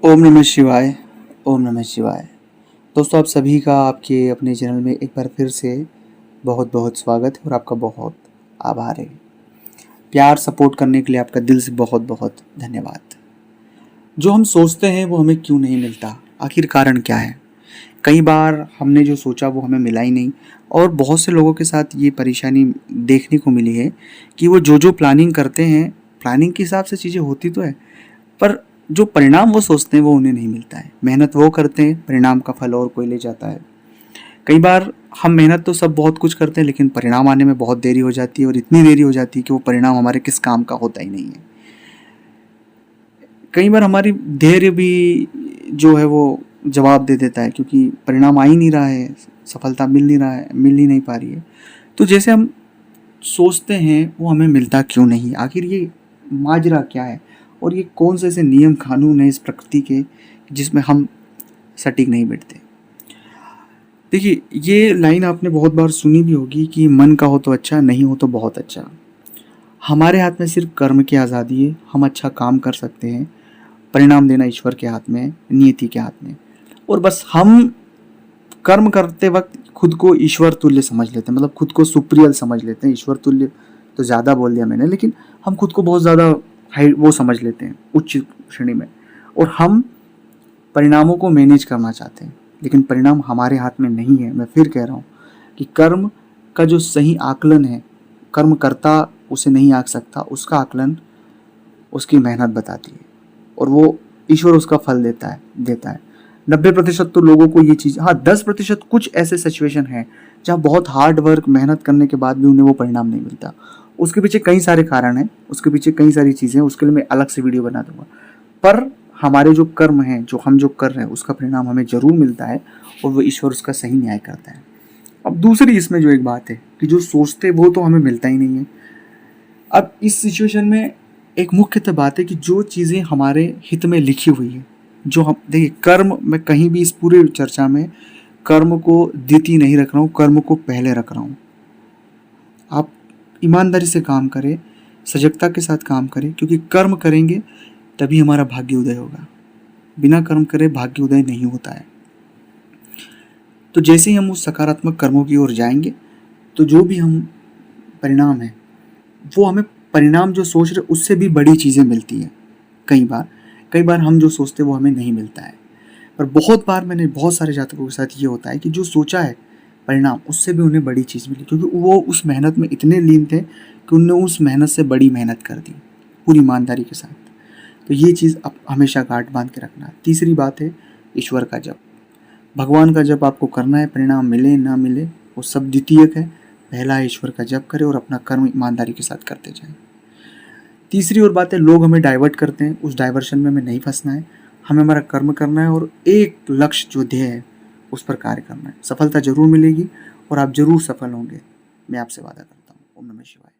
ओम नमः शिवाय। ओम नमः शिवाय। दोस्तों, आप सभी का आपके अपने चैनल में एक बार फिर से बहुत बहुत स्वागत है और आपका बहुत आभार है। प्यार सपोर्ट करने के लिए आपका दिल से बहुत बहुत धन्यवाद। जो हम सोचते हैं वो हमें क्यों नहीं मिलता, आखिर कारण क्या है? कई बार हमने जो सोचा वो हमें मिला ही नहीं, और बहुत से लोगों के साथ ये परेशानी देखने को मिली है कि वो जो प्लानिंग करते हैं, प्लानिंग के हिसाब से चीज़ें होती तो है, पर जो परिणाम वो सोचते हैं वो उन्हें नहीं मिलता है। मेहनत वो करते हैं, परिणाम का फल और कोई ले जाता है। कई बार हम मेहनत तो सब बहुत कुछ करते हैं, लेकिन परिणाम आने में बहुत देरी हो जाती है, और इतनी देरी हो जाती है कि वो परिणाम हमारे किस काम का होता ही नहीं है। कई बार हमारी धैर्य भी जो है वो जवाब दे देता है, क्योंकि परिणाम आ ही नहीं रहा है, सफलता मिल नहीं रहा है, मिल ही नहीं पा रही है। तो जैसे हम सोचते हैं वो हमें मिलता क्यों नहीं, आखिर ये माजरा क्या है, और ये कौन से ऐसे नियम कानून है इस प्रकृति के जिसमें हम सटीक नहीं बैठते। देखिए, ये लाइन आपने बहुत बार सुनी भी होगी कि मन का हो तो अच्छा, नहीं हो तो बहुत अच्छा। हमारे हाथ में सिर्फ कर्म की आज़ादी है। हम अच्छा काम कर सकते हैं, परिणाम देना ईश्वर के हाथ में है, नियति के हाथ में। और बस हम कर्म करते वक्त खुद को ईश्वर तुल्य समझ लेते हैं, मतलब खुद को सुप्रियल समझ लेते हैं। ईश्वर तुल्य तो ज़्यादा बोल दिया मैंने, लेकिन हम खुद को बहुत ज़्यादा हाई वो समझ लेते हैं, उच्च श्रेणी में। और हम परिणामों को मैनेज करना चाहते हैं, लेकिन परिणाम हमारे हाथ में नहीं है। मैं फिर कह रहा हूँ कि कर्म का जो सही आकलन है, कर्म करता उसे नहीं आंक सकता, उसका आकलन उसकी मेहनत बताती है, और वो ईश्वर उसका फल देता है। 90% तो लोगों को ये चीज़, हाँ 10% कुछ ऐसे सिचुएशन हैं जहाँ बहुत हार्ड वर्क मेहनत करने के बाद भी उन्हें वो परिणाम नहीं मिलता। उसके पीछे कई सारे कारण हैं, उसके पीछे कई सारी चीज़ें हैं, उसके लिए मैं अलग से वीडियो बना दूंगा। पर हमारे जो कर्म हैं, जो हम जो कर रहे हैं, उसका परिणाम हमें जरूर मिलता है, और वो ईश्वर उसका सही न्याय करता है। अब दूसरी इसमें जो एक बात है कि जो सोचते वो तो हमें मिलता ही नहीं है। अब इस सिचुएशन में एक मुख्यतः बात है कि जो चीज़ें हमारे हित में लिखी हुई है, जो हम देखिए, कर्म मैं कहीं भी इस पूरे चर्चा में कर्म को द्वितीय नहीं रख रहा हूँ, कर्म को पहले रख रहा हूँ। आप ईमानदारी से काम करें, सजगता के साथ काम करें, क्योंकि कर्म करेंगे तभी हमारा भाग्य उदय होगा। बिना कर्म करे भाग्य उदय नहीं होता है। तो जैसे ही हम उस सकारात्मक कर्मों की ओर जाएंगे, तो जो भी हम परिणाम है वो हमें, परिणाम जो सोच रहे उससे भी बड़ी चीज़ें मिलती हैं। कई बार हम जो सोचते हैं वो हमें नहीं मिलता है। पर बहुत बार मैंने बहुत सारे जातकों के साथ ये होता है कि जो सोचा है परिणाम, उससे भी उन्हें बड़ी चीज़ मिली, क्योंकि वो उस मेहनत में इतने लीन थे कि उनने उस मेहनत से बड़ी मेहनत कर दी पूरी ईमानदारी के साथ। तो ये चीज़ आप हमेशा गांठ बांध के रखना। तीसरी बात है ईश्वर का जप। भगवान का जप आपको करना है, परिणाम मिले ना मिले वो सब द्वितीयक है। पहला है ईश्वर का जप करें और अपना कर्म ईमानदारी के साथ करते जाएं। तीसरी और बात है, लोग हमें डाइवर्ट करते हैं, उस डाइवर्शन में हमें नहीं फंसना है। हमें हमारा कर्म करना है, और एक लक्ष्य जो ध्येय है उस पर कार्य करना है। सफलता जरूर मिलेगी और आप जरूर सफल होंगे, मैं आपसे वादा करता हूँ। ओम नमः शिवाय।